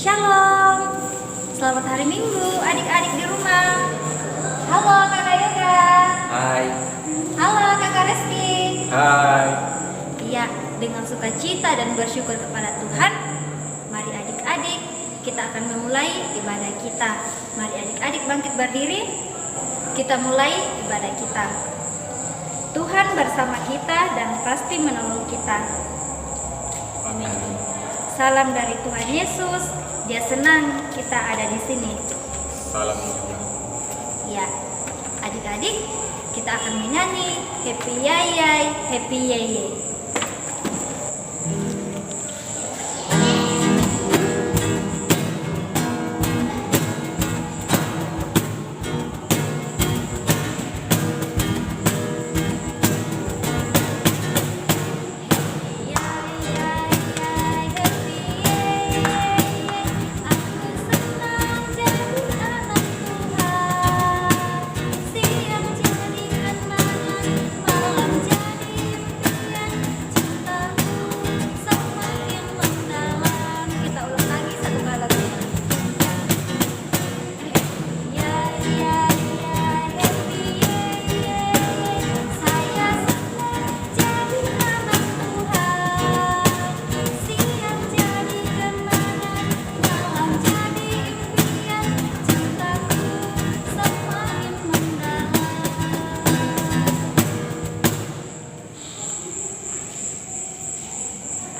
Shalom, selamat hari Minggu adik-adik di rumah. Halo kakak Yoga. Hai. Halo kakak Reski. Hai. Iya, dengan sukacita dan bersyukur kepada Tuhan, mari adik-adik kita akan memulai ibadah kita. Mari adik-adik bangkit berdiri, kita mulai ibadah kita. Tuhan bersama kita dan pasti menolong kita. Amin. Salam dari Tuhan Yesus. Dia senang kita ada di sini. Salam juga. Ya, adik-adik, kita akan menyanyi Happy Yayay, Happy Yeye.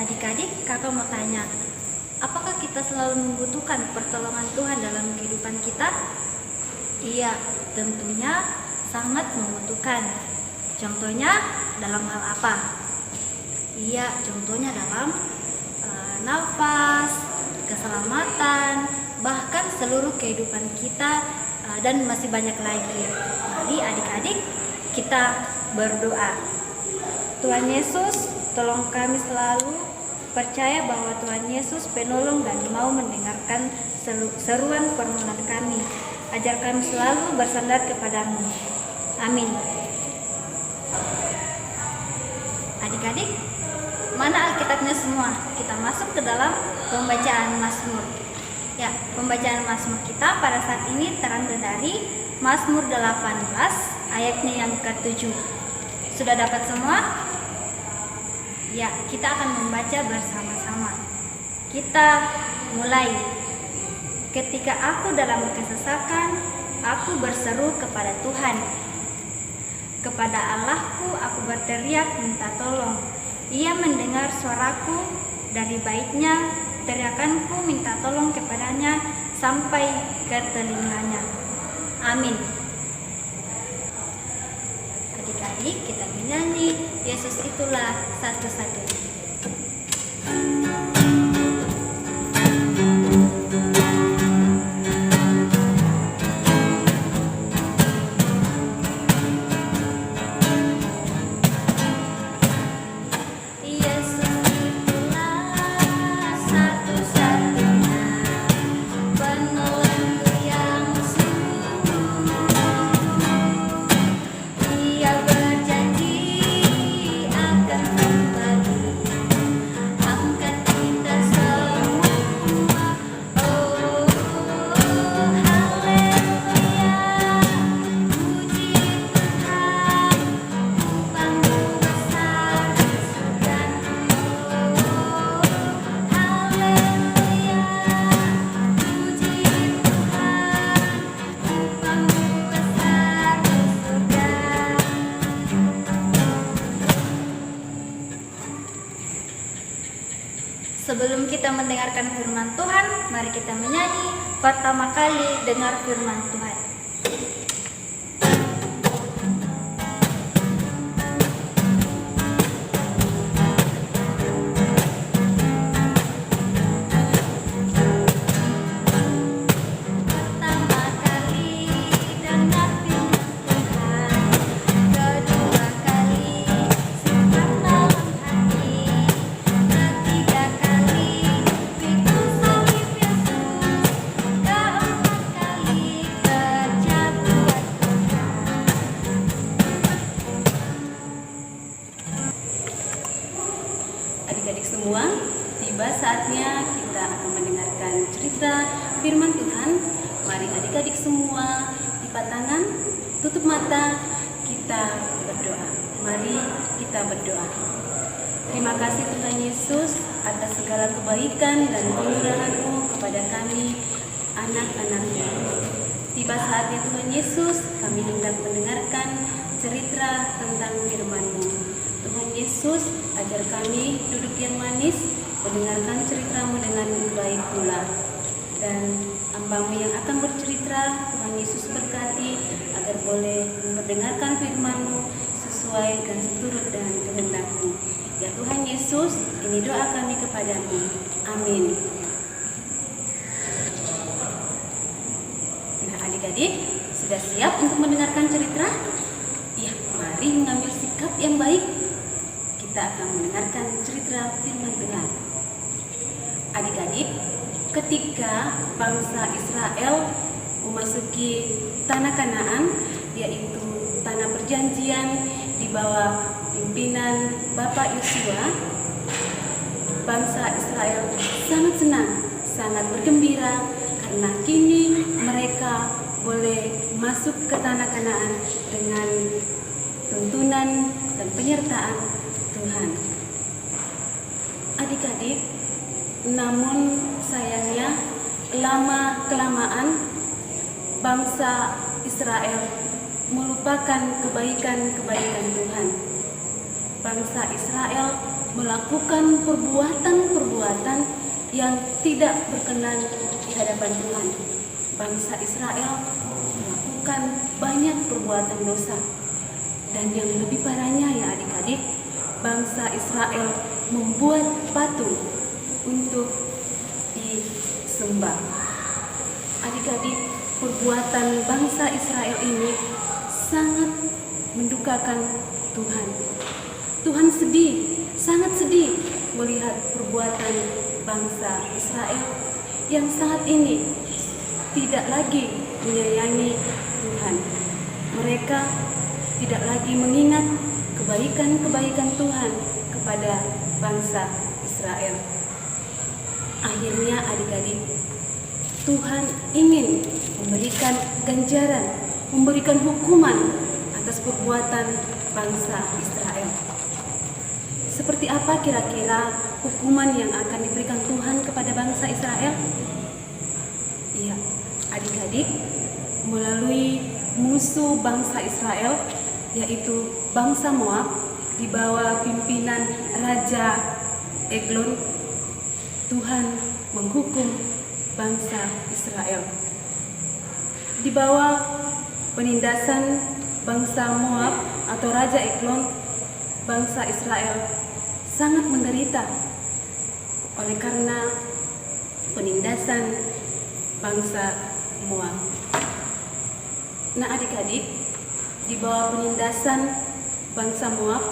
Adik-adik, kakak mau tanya, apakah kita selalu membutuhkan pertolongan Tuhan dalam kehidupan kita? Iya, tentunya sangat membutuhkan. Contohnya dalam hal apa? Iya, contohnya dalam nafas, keselamatan, bahkan seluruh kehidupan kita dan masih banyak lagi. Mari adik-adik kita berdoa. Tuhan Yesus, tolong kami selalu percaya bahwa Tuhan Yesus penolong dan mau mendengarkan seruan permohonan kami. Ajar kami selalu bersandar kepadamu. Amin. Adik-adik, mana Alkitabnya semua? Kita masuk ke dalam pembacaan Mazmur. Ya, pembacaan Mazmur kita pada saat ini terambil dari Mazmur 18 ayatnya yang ke-7. Sudah dapat semua? Ya, kita akan membaca bersama-sama. Kita mulai. Ketika aku dalam kesesakan, aku berseru kepada Tuhan. Kepada Allahku aku berteriak minta tolong. Ia mendengar suaraku, dari baiknya teriakanku minta tolong kepadanya sampai ke telinganya. Amin. Adik-adik, kita menyanyi Yesus itulah satu-satunya. Sebelum kita mendengarkan firman Tuhan, mari kita menyanyi pertama kali dengar firman Tuhan. Keempat kali cerita firman Tuhan. Mari adik-adik semua lipat tangan, tutup mata, kita berdoa. Mari kita berdoa. Terima kasih Tuhan Yesus atas segala kebaikan dan kemurahan-Mu kepada kami, anak-anak-Mu. Tiba saatnya Tuhan Yesus, kami hendak mendengarkan cerita tentang firman-Mu. Tuhan Yesus, ajar kami duduk yang manis, mendengarkan cerita-Mu dengan baik pula. Dan hamba-Mu yang akan bercerita, Tuhan Yesus berkati agar boleh mendengarkan firman-Mu sesuai dan seturut dengan kehendak-Mu. Ya Tuhan Yesus, ini doa kami kepadamu. Amin. Nah adik-adik, sudah siap untuk mendengarkan cerita? Ya, mari mengambil sikap yang baik. Kita akan mendengarkan cerita firman Tuhan. Adik-adik, ketika bangsa Israel memasuki tanah Kanaan, yaitu tanah perjanjian di bawah pimpinan Bapak Yosua, bangsa Israel sangat senang, sangat bergembira karena kini mereka boleh masuk ke tanah Kanaan dengan tuntunan dan penyertaan Tuhan. Adik-adik, namun sayangnya lama-kelamaan bangsa Israel melupakan kebaikan-kebaikan Tuhan. Bangsa Israel melakukan perbuatan-perbuatan yang tidak berkenan di hadapan Tuhan. Bangsa Israel melakukan banyak perbuatan dosa. Dan yang lebih parahnya ya adik-adik, bangsa Israel membuat patung untuk disembah. Adik-adik, perbuatan bangsa Israel ini sangat mendukakan Tuhan. Tuhan sedih, sangat sedih melihat perbuatan bangsa Israel yang saat ini tidak lagi menyayangi Tuhan. Mereka tidak lagi mengingat kebaikan-kebaikan Tuhan kepada bangsa Israel. Akhirnya adik-adik, Tuhan ingin memberikan ganjaran, memberikan hukuman atas perbuatan bangsa Israel. Seperti apa kira-kira hukuman yang akan diberikan Tuhan kepada bangsa Israel? Iya, adik-adik, melalui musuh bangsa Israel, yaitu bangsa Moab, di bawah pimpinan Raja Eglon, Tuhan menghukum bangsa Israel. Di bawah penindasan bangsa Moab atau Raja Eglon, bangsa Israel sangat menderita oleh karena penindasan bangsa Moab. Nah adik-adik, di bawah penindasan bangsa Moab,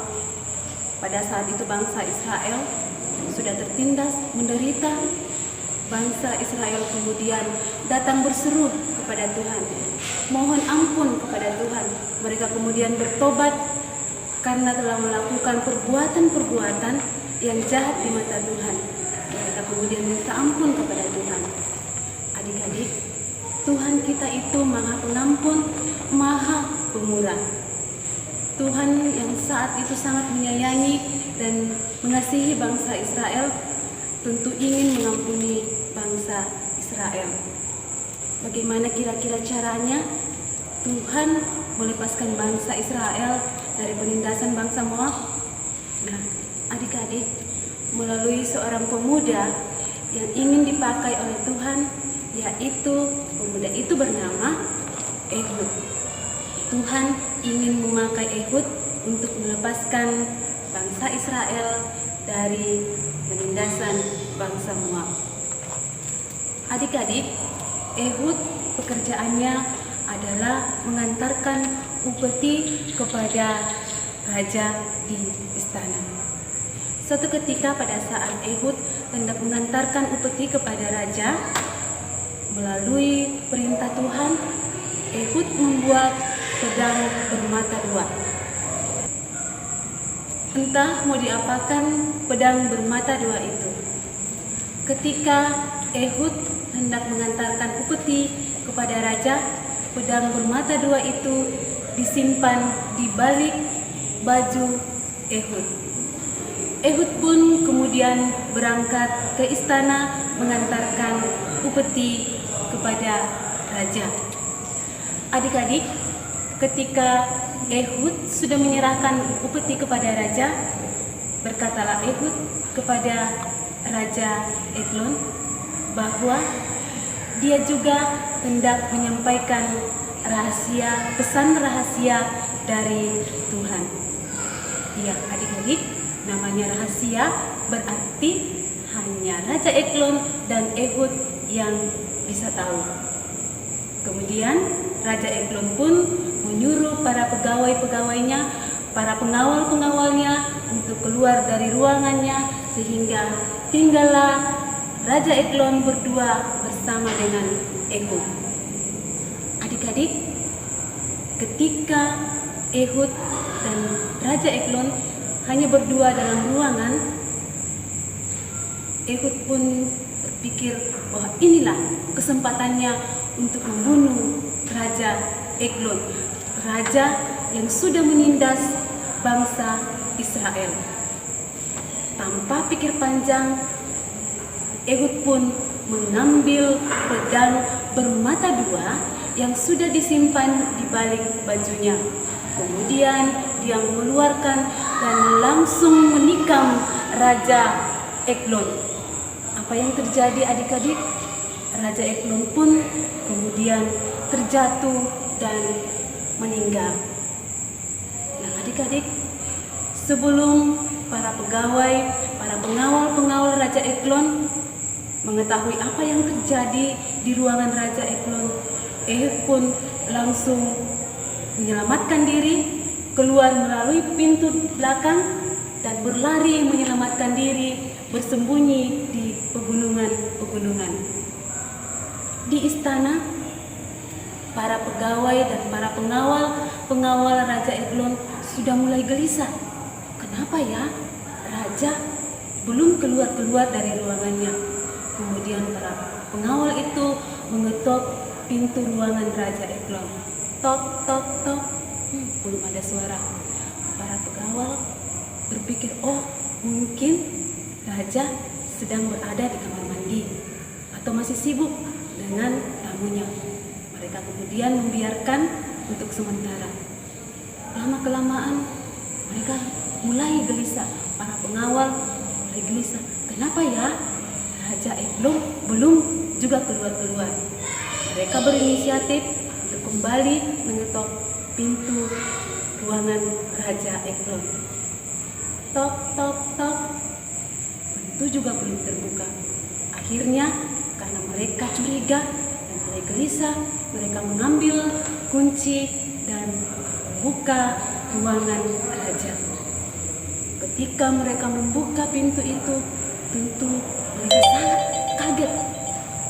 pada saat itu bangsa Israel sudah tertindas, menderita. Bangsa Israel kemudian datang berseru kepada Tuhan, mohon ampun kepada Tuhan. Mereka kemudian bertobat karena telah melakukan perbuatan-perbuatan yang jahat di mata Tuhan. Mereka kemudian minta ampun kepada Tuhan. Adik-adik, Tuhan kita itu Maha Pengampun, Maha Pemurah. Tuhan yang saat itu sangat menyayangi dan mengasihi bangsa Israel tentu ingin mengampuni bangsa Israel. Bagaimana kira-kira caranya Tuhan melepaskan bangsa Israel dari penindasan bangsa Moab? Nah, adik-adik, melalui seorang pemuda yang ingin dipakai oleh Tuhan, yaitu pemuda itu bernama Ehud. Tuhan ingin memakai Ehud untuk melepaskan bangsa Israel dari penindasan bangsa Moab. Adik-adik, Ehud pekerjaannya adalah mengantarkan upeti kepada raja di istana. Suatu ketika pada saat Ehud hendak mengantarkan upeti kepada raja, melalui perintah Tuhan, Ehud membuat pedang bermata dua. Entah mau diapakan pedang bermata dua itu. Ketika Ehud hendak mengantarkan upeti kepada raja, pedang bermata dua itu disimpan di balik baju Ehud. Ehud pun kemudian berangkat ke istana mengantarkan upeti kepada raja. Adik-adik, ketika Ehud sudah menyerahkan upeti kepada raja, berkatalah Ehud kepada Raja Eglon bahwa dia juga hendak menyampaikan rahasia, pesan rahasia dari Tuhan. Iya, adik-adik, namanya rahasia berarti hanya Raja Eglon dan Ehud yang bisa tahu. Kemudian Raja Eglon pun menyuruh para pegawai-pegawainya, para pengawal-pengawalnya untuk keluar dari ruangannya, sehingga tinggallah Raja Eglon berdua bersama dengan Ehud. Adik-adik, ketika Ehud dan Raja Eglon hanya berdua dalam ruangan, Ehud pun berpikir bahwa inilah kesempatannya untuk membunuh Raja Eglon, raja yang sudah menindas bangsa Israel. Tanpa pikir panjang, Ehud pun mengambil pedang bermata dua yang sudah disimpan di balik bajunya. Kemudian dia mengeluarkan dan langsung menikam Raja Eglon. Apa yang terjadi adik-adik? Raja Eglon pun kemudian terjatuh dan meninggal. Nah adik-adik, sebelum para pegawai, para pengawal-pengawal Raja Eglon mengetahui apa yang terjadi di ruangan Raja Eglon, Ehud pun langsung menyelamatkan diri, keluar melalui pintu belakang dan berlari menyelamatkan diri, bersembunyi di pegunungan-pegunungan. Di istana, para pegawai dan para pengawal Raja Eglon sudah mulai gelisah. Kenapa ya raja belum keluar dari ruangannya? Kemudian para pengawal itu mengetok pintu ruangan Raja Eglon. Tok, tok, tok. Belum ada suara. Para pengawal berpikir, oh mungkin raja sedang berada di kamar mandi atau masih sibuk dengan tamunya. Mereka kemudian membiarkan untuk sementara. Lama-kelamaan mereka mulai gelisah. Para pengawal mulai gelisah. Kenapa ya Raja Eglon belum juga keluar-keluar? Mereka berinisiatif untuk kembali mengetok pintu ruangan Raja Eglon. Tok, tok, tok. Pintu juga belum terbuka. Akhirnya karena mereka curiga dan mulai gelisah, mereka mengambil kunci dan membuka ruangan raja. Ketika mereka membuka pintu itu, tentu mereka sangat kaget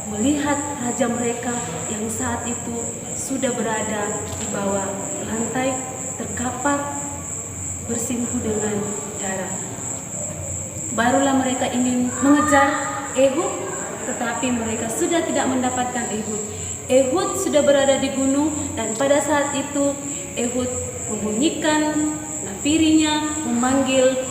melihat raja mereka yang saat itu sudah berada di bawah lantai, terkapar, bersimpuh dengan darah. Barulah mereka ingin mengejar Ehud, tetapi mereka sudah tidak mendapatkan Ehud. Ehud sudah berada di gunung, dan pada saat itu Ehud membunyikan nafirinya memanggil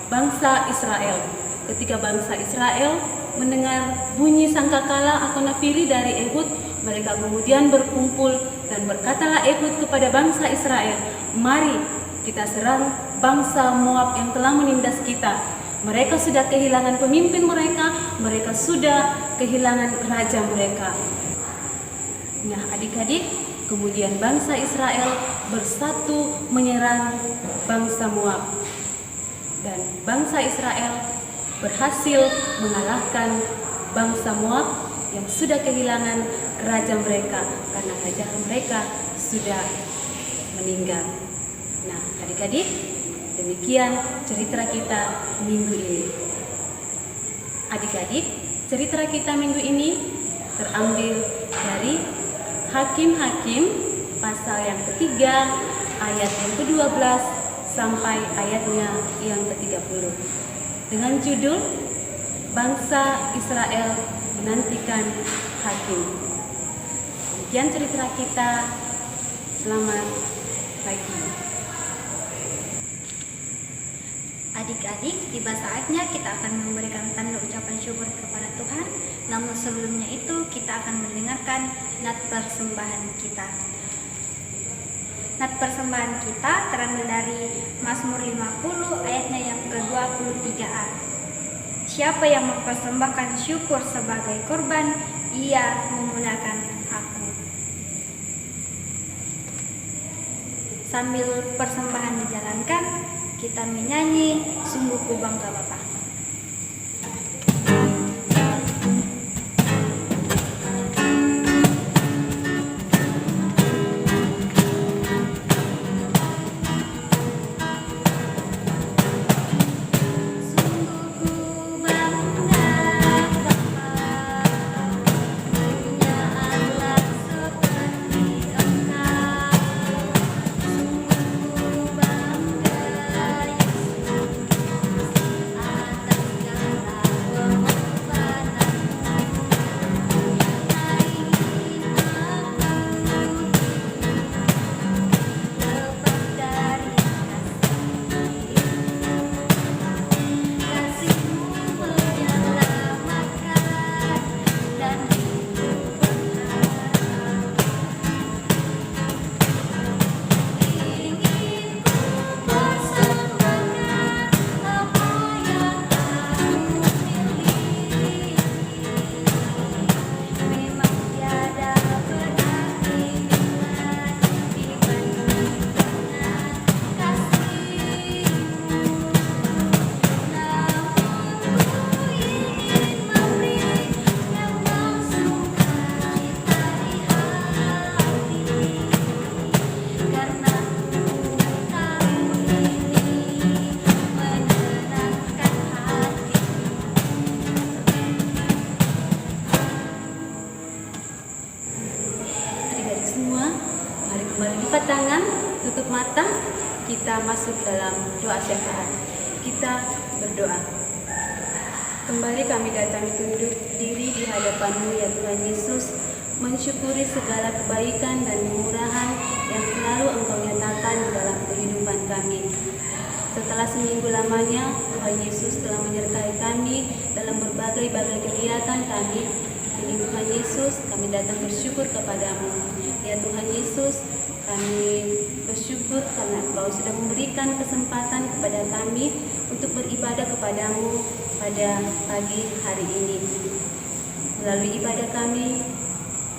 bangsa Israel. Ketika bangsa Israel mendengar bunyi sangkakala atau nafiri dari Ehud, mereka kemudian berkumpul dan berkatalah Ehud kepada bangsa Israel, mari kita serang bangsa Moab yang telah menindas kita. Mereka sudah kehilangan pemimpin mereka, mereka sudah kehilangan raja mereka. Nah adik-adik, kemudian bangsa Israel bersatu menyerang bangsa Moab. Dan bangsa Israel berhasil mengalahkan bangsa Moab yang sudah kehilangan raja mereka karena raja mereka sudah meninggal. Nah adik-adik, demikian cerita kita minggu ini. Adik-adik, cerita kita minggu ini terambil dari Hakim-Hakim pasal yang ketiga ayat yang ke-12 sampai ayatnya yang ke-30 dengan judul Bangsa Israel dinantikan hakim. Demikian cerita kita. Selamat pagi. Adik-adik, tiba saatnya kita akan memberikan tanda ucapan syukur kepada Tuhan. Namun sebelumnya itu kita akan mendengarkan nat persembahan kita. Nat persembahan kita terambil dari Mazmur 50 ayatnya yang ke-23a. Siapa yang mempersembahkan syukur sebagai korban, ia memuliakan aku. Sambil persembahan dijalankan, kita menyanyi Sungguh Ku Bangga Bapa. Lipat tangan, tutup mata, kita masuk dalam doa syafaat. Kita berdoa. Kembali kami datang tunduk diri di hadapan-Mu ya Tuhan Yesus, mensyukuri segala kebaikan dan kemurahan yang selalu Engkau nyatakan dalam kehidupan kami. Setelah seminggu lamanya, Tuhan Yesus telah menyertai kami dalam berbagai-bagai kegiatan kami. Ini Tuhan Yesus, kami datang bersyukur kepadamu. Ya Tuhan Yesus, kami bersyukur karena Engkau sudah memberikan kesempatan kepada kami untuk beribadah kepadamu pada pagi hari ini. Melalui ibadah kami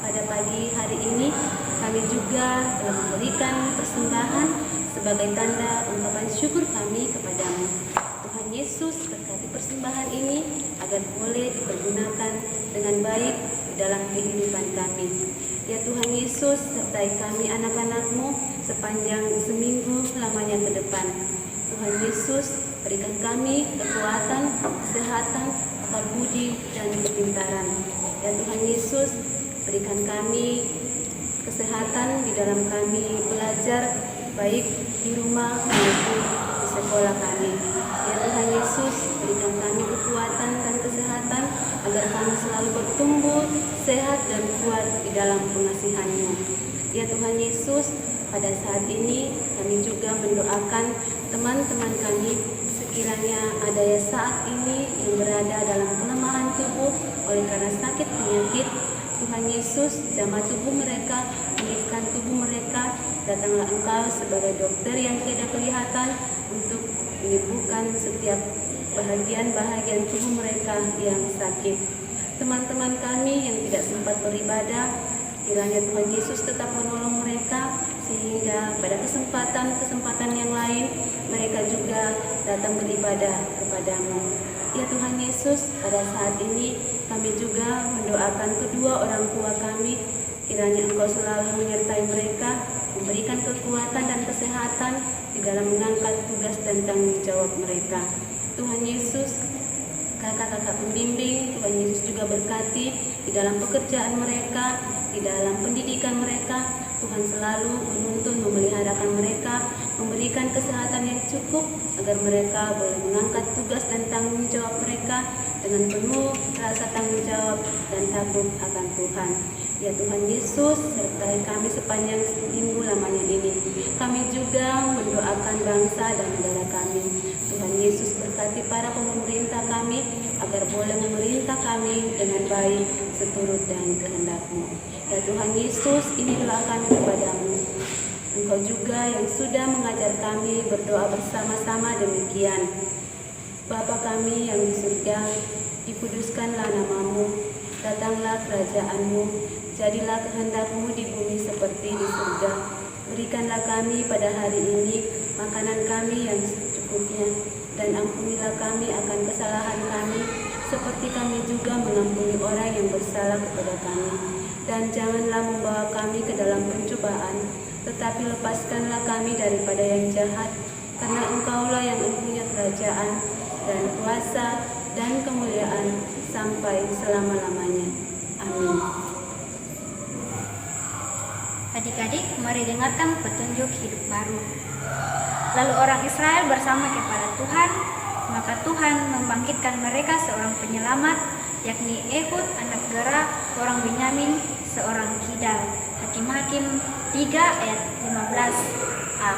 pada pagi hari ini, kami juga telah memberikan persembahan sebagai tanda ungkapan syukur kami kepadamu. Tuhan Yesus, berkati persembahan ini agar boleh dipergunakan dengan baik di dalam kehidupan kami. Ya Tuhan Yesus, sertai kami anak-anak-Mu sepanjang seminggu lamanya ke depan. Tuhan Yesus, berikan kami kekuatan, kesehatan, akal budi, dan kepintaran. Ya Tuhan Yesus, berikan kami kesehatan di dalam kami belajar, baik di rumah maupun di sekolah kami. Ya Tuhan Yesus, berikan kami kekuatan dan kesehatan agar kami selalu bertumbuh, sehat dan kuat di dalam pengasihan-Mu. Ya Tuhan Yesus, pada saat ini kami juga mendoakan teman-teman kami sekiranya ada ya saat ini yang berada dalam kelemahan tubuh oleh karena sakit penyakit. Tuhan Yesus, jamah tubuh mereka, pulihkan tubuh mereka. Datanglah Engkau sebagai dokter yang tidak kelihatan untuk menyembuhkan setiap bahagian-bahagian tubuh mereka yang sakit. Teman-teman kami yang tidak sempat beribadah, kiranya Tuhan Yesus tetap menolong mereka sehingga pada kesempatan-kesempatan yang lain mereka juga datang beribadah kepadamu. Ya Tuhan Yesus, pada saat ini kami juga mendoakan kedua orang tua kami, kiranya Engkau selalu menyertai mereka, memberikan kekuatan dan kesehatan di dalam mengangkat tugas dan tanggung jawab mereka. Tuhan Yesus, kakak-kakak pembimbing, Tuhan Yesus juga berkati di dalam pekerjaan mereka, di dalam pendidikan mereka. Tuhan selalu menuntun memeliharakan mereka memberikan kesehatan yang cukup agar mereka boleh mengangkat tugas dan tanggung jawab mereka dengan penuh rasa tanggung jawab dan takut akan Tuhan. Ya Tuhan Yesus, sertai kami sepanjang minggu lamanya ini. Kami juga mendoakan bangsa dan negara kami. Tuhan Yesus berkati para pemerintah kami agar boleh memerintah kami dengan baik seturut dan kehendak-Mu. Ya Tuhan Yesus, ini doa kami kepadamu. Engkau juga yang sudah mengajar kami berdoa bersama-sama demikian. Bapa kami yang di surga, dikuduskanlah nama-Mu, datanglah kerajaan-Mu, jadilah kehendak-Mu di bumi seperti di surga. Berikanlah kami pada hari ini makanan kami yang secukupnya, dan ampunilah kami akan kesalahan kami, seperti kami juga mengampuni orang yang bersalah kepada kami. Dan janganlah membawa kami ke dalam pencobaan, tetapi lepaskanlah kami daripada yang jahat, karena Engkaulah yang mempunyai kerajaan dan kuasa dan kemuliaan sampai selama-lamanya. Amin. Adik-adik, mari dengarkan petunjuk hidup baru. Lalu orang Israel bersama kepada Tuhan, maka Tuhan membangkitkan mereka seorang penyelamat, yakni Ehud anak Gera, orang Benyamin, seorang Kidal. Hakim-Hakim 3 ayat 15a.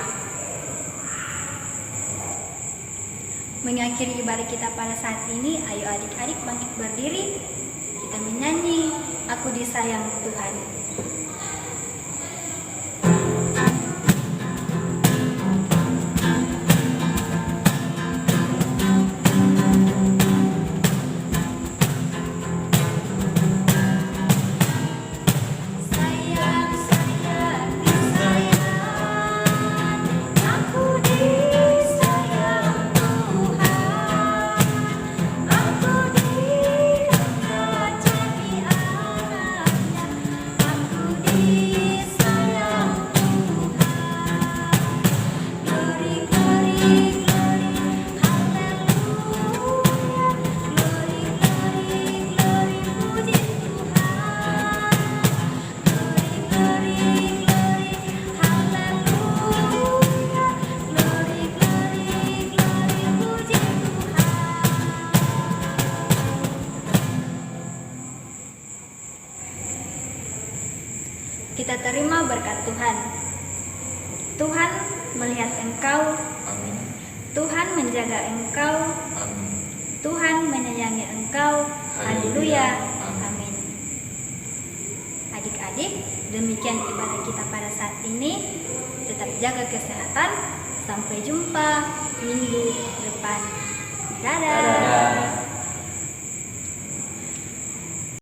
Mengakhiri ibadah kita pada saat ini, ayo adik-adik bangkit berdiri. Kita menyanyi, Aku Disayang Tuhan. Kita terima berkat Tuhan. Tuhan melihat engkau, Amin. Tuhan menjaga engkau, Amin. Tuhan menyayangi engkau. Haleluya. Amin. Adik-adik, demikian ibadah kita pada saat ini. Tetap jaga kesehatan. Sampai jumpa minggu depan. Dadah.